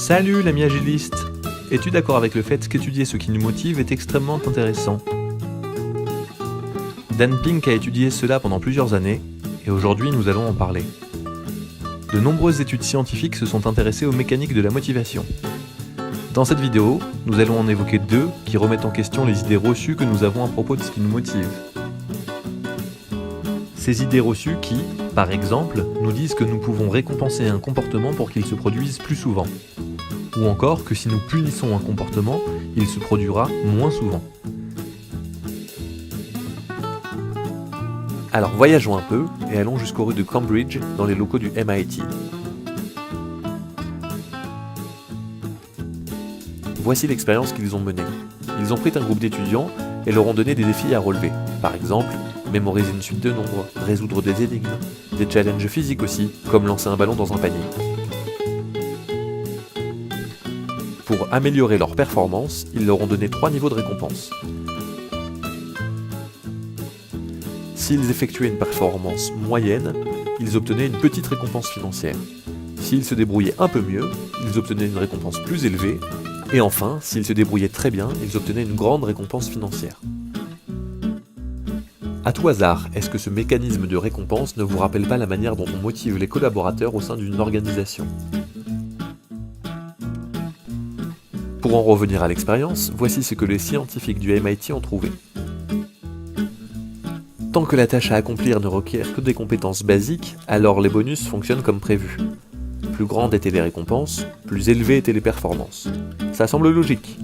Salut l'ami agiliste! Es-tu d'accord avec le fait qu'étudier ce qui nous motive est extrêmement intéressant? Dan Pink a étudié cela pendant plusieurs années, et aujourd'hui nous allons en parler. De nombreuses études scientifiques se sont intéressées aux mécaniques de la motivation. Dans cette vidéo, nous allons en évoquer deux qui remettent en question les idées reçues que nous avons à propos de ce qui nous motive. Ces idées reçues qui, par exemple, nous disent que nous pouvons récompenser un comportement pour qu'il se produise plus souvent. Ou encore que si nous punissons un comportement, il se produira moins souvent. Alors voyageons un peu et allons jusqu'aux rues de Cambridge, dans les locaux du MIT. Voici l'expérience qu'ils ont menée. Ils ont pris un groupe d'étudiants et leur ont donné des défis à relever. Par exemple, mémoriser une suite de nombres, résoudre des énigmes, des challenges physiques aussi, comme lancer un ballon dans un panier. Pour améliorer leur performance, ils leur ont donné 3 niveaux de récompense. S'ils effectuaient une performance moyenne, ils obtenaient une petite récompense financière. S'ils se débrouillaient un peu mieux, ils obtenaient une récompense plus élevée. Et enfin, s'ils se débrouillaient très bien, ils obtenaient une grande récompense financière. À tout hasard, est-ce que ce mécanisme de récompense ne vous rappelle pas la manière dont on motive les collaborateurs au sein d'une organisation ? Pour en revenir à l'expérience, voici ce que les scientifiques du MIT ont trouvé. Tant que la tâche à accomplir ne requiert que des compétences basiques, alors les bonus fonctionnent comme prévu. Plus grandes étaient les récompenses, plus élevées étaient les performances. Ça semble logique.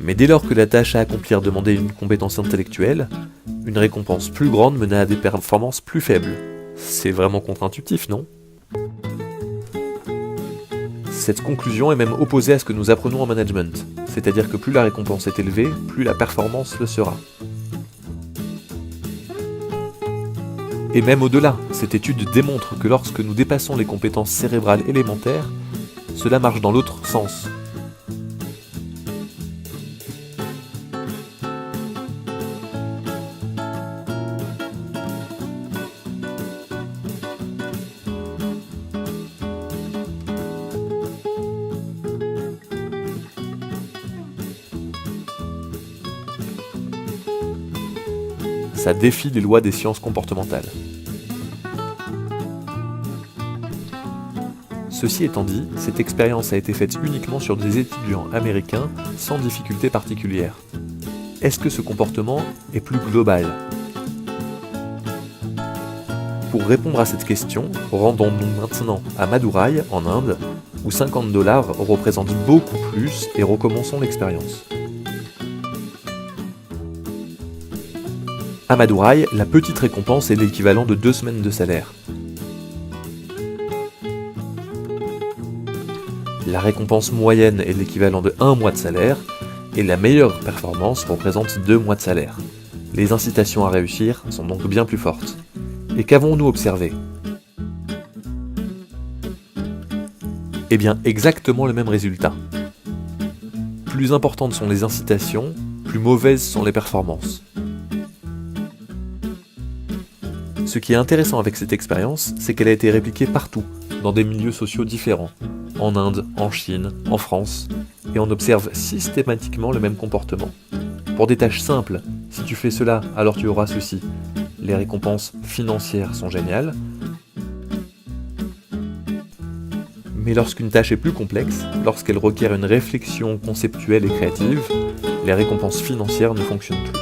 Mais dès lors que la tâche à accomplir demandait une compétence intellectuelle, une récompense plus grande menait à des performances plus faibles. C'est vraiment contre-intuitif, non ? Cette conclusion est même opposée à ce que nous apprenons en management, c'est-à-dire que plus la récompense est élevée, plus la performance le sera. Et même au-delà, cette étude démontre que lorsque nous dépassons les compétences cérébrales élémentaires, cela marche dans l'autre sens. Ça défie les lois des sciences comportementales. Ceci étant dit, cette expérience a été faite uniquement sur des étudiants américains sans difficulté particulière. Est-ce que ce comportement est plus global ? Pour répondre à cette question, rendons-nous maintenant à Madurai, en Inde, où $50 représentent beaucoup plus et recommençons l'expérience. À Madurai, la petite récompense est l'équivalent de 2 semaines de salaire. La récompense moyenne est l'équivalent de 1 mois de salaire, et la meilleure performance représente 2 mois de salaire. Les incitations à réussir sont donc bien plus fortes. Et qu'avons-nous observé ? Eh bien, exactement le même résultat. Plus importantes sont les incitations, plus mauvaises sont les performances. Ce qui est intéressant avec cette expérience, c'est qu'elle a été répliquée partout, dans des milieux sociaux différents, en Inde, en Chine, en France, et on observe systématiquement le même comportement. Pour des tâches simples, si tu fais cela, alors tu auras ceci. Les récompenses financières sont géniales, mais lorsqu'une tâche est plus complexe, lorsqu'elle requiert une réflexion conceptuelle et créative, les récompenses financières ne fonctionnent plus.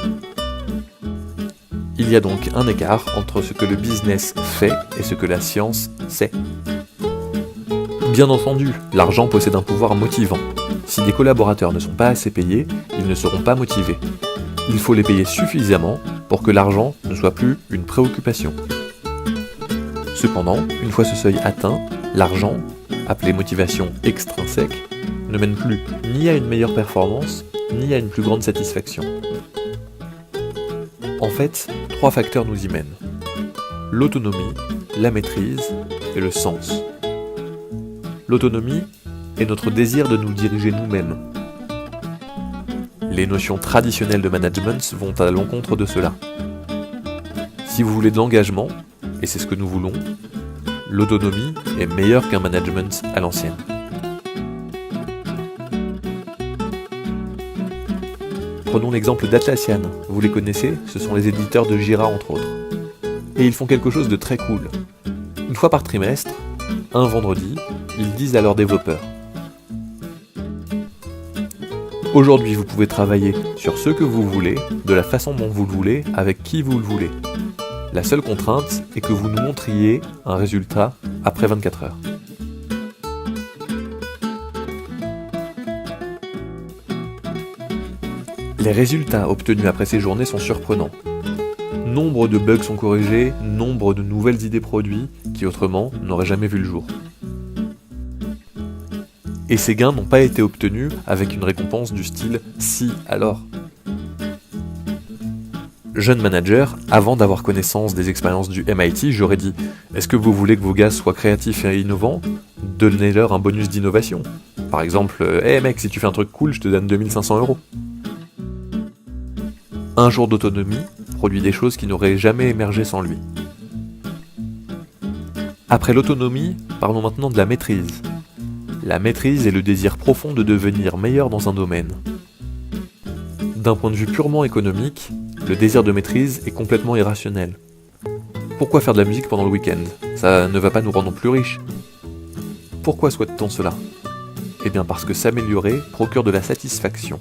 Il y a donc un écart entre ce que le business fait et ce que la science sait. Bien entendu, l'argent possède un pouvoir motivant. Si des collaborateurs ne sont pas assez payés, ils ne seront pas motivés. Il faut les payer suffisamment pour que l'argent ne soit plus une préoccupation. Cependant, une fois ce seuil atteint, l'argent, appelé motivation extrinsèque, ne mène plus ni à une meilleure performance, ni à une plus grande satisfaction. En fait, 3 facteurs nous y mènent. L'autonomie, la maîtrise et le sens. L'autonomie est notre désir de nous diriger nous-mêmes. Les notions traditionnelles de management vont à l'encontre de cela. Si vous voulez de l'engagement, et c'est ce que nous voulons, l'autonomie est meilleure qu'un management à l'ancienne. Prenons l'exemple d'Atlassian, vous les connaissez, ce sont les éditeurs de Jira entre autres. Et ils font quelque chose de très cool. Une fois par trimestre, un vendredi, ils disent à leurs développeurs: aujourd'hui vous pouvez travailler sur ce que vous voulez, de la façon dont vous le voulez, avec qui vous le voulez. La seule contrainte est que vous nous montriez un résultat après 24 heures. Les résultats obtenus après ces journées sont surprenants. Nombre de bugs sont corrigés, nombre de nouvelles idées produits qui autrement n'auraient jamais vu le jour. Et ces gains n'ont pas été obtenus avec une récompense du style « si, alors ». Jeune manager, avant d'avoir connaissance des expériences du MIT, j'aurais dit « Est-ce que vous voulez que vos gars soient créatifs et innovants ? Donnez-leur un bonus d'innovation. Par exemple, « Hey mec, si tu fais un truc cool, je te donne 2500 €. » Un jour d'autonomie produit des choses qui n'auraient jamais émergé sans lui. Après l'autonomie, parlons maintenant de la maîtrise. La maîtrise est le désir profond de devenir meilleur dans un domaine. D'un point de vue purement économique, le désir de maîtrise est complètement irrationnel. Pourquoi faire de la musique pendant le week-end ? Ça ne va pas nous rendre plus riches. Pourquoi souhaite-t-on cela ? Eh bien parce que s'améliorer procure de la satisfaction.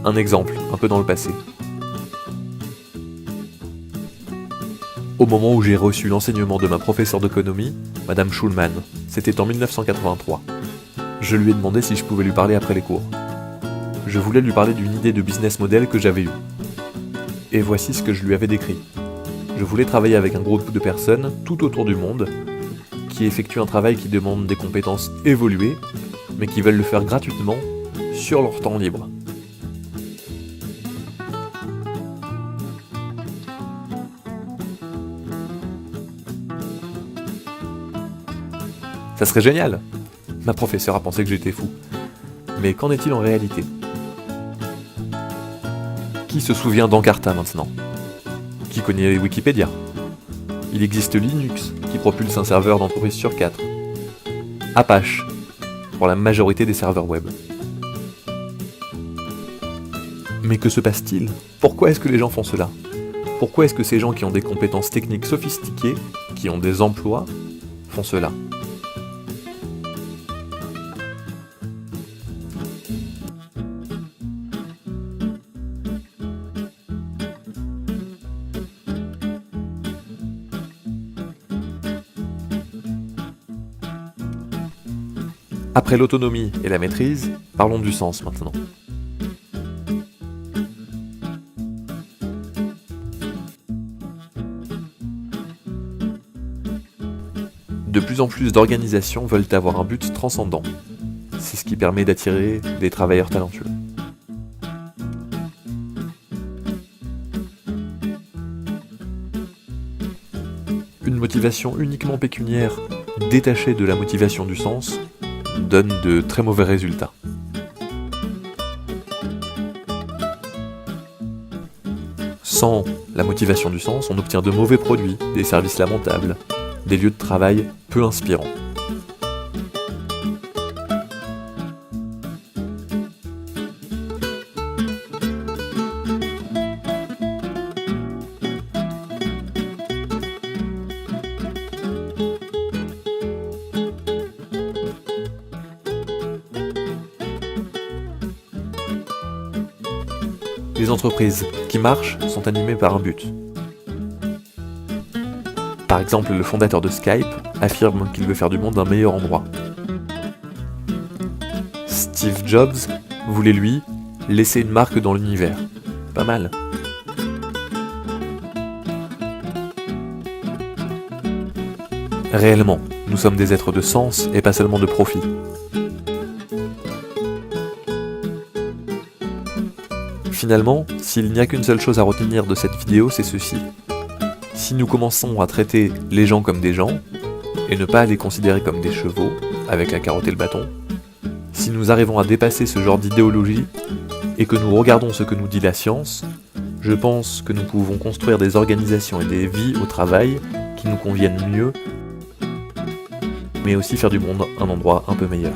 Un exemple, un peu dans le passé. Au moment où j'ai reçu l'enseignement de ma professeure d'économie, Madame Schulman, c'était en 1983. Je lui ai demandé si je pouvais lui parler après les cours. Je voulais lui parler d'une idée de business model que j'avais eue. Et voici ce que je lui avais décrit. Je voulais travailler avec un groupe de personnes tout autour du monde qui effectuent un travail qui demande des compétences évoluées, mais qui veulent le faire gratuitement sur leur temps libre. Ça serait génial. Ma professeure a pensé que j'étais fou. Mais qu'en est-il en réalité ? Qui se souvient d'Encarta maintenant ? Qui connaît Wikipédia ? Il existe Linux, qui propulse un serveur d'entreprise sur 4. Apache, pour la majorité des serveurs web. Mais que se passe-t-il ? Pourquoi est-ce que les gens font cela ? Pourquoi est-ce que ces gens qui ont des compétences techniques sophistiquées, qui ont des emplois, font cela ? Après l'autonomie et la maîtrise, parlons du sens maintenant. De plus en plus d'organisations veulent avoir un but transcendant. C'est ce qui permet d'attirer des travailleurs talentueux. Une motivation uniquement pécuniaire, détachée de la motivation du sens, donne de très mauvais résultats. Sans la motivation du sens, on obtient de mauvais produits, des services lamentables, des lieux de travail peu inspirants. Les entreprises qui marchent sont animées par un but. Par exemple, le fondateur de Skype affirme qu'il veut faire du monde un meilleur endroit. Steve Jobs voulait, lui, laisser une marque dans l'univers. Pas mal. Réellement, nous sommes des êtres de sens et pas seulement de profit. Finalement, s'il n'y a qu'une seule chose à retenir de cette vidéo, c'est ceci. Si nous commençons à traiter les gens comme des gens, et ne pas les considérer comme des chevaux, avec la carotte et le bâton, si nous arrivons à dépasser ce genre d'idéologie, et que nous regardons ce que nous dit la science, Je pense que nous pouvons construire des organisations et des vies au travail qui nous conviennent mieux, mais aussi faire du monde un endroit un peu meilleur.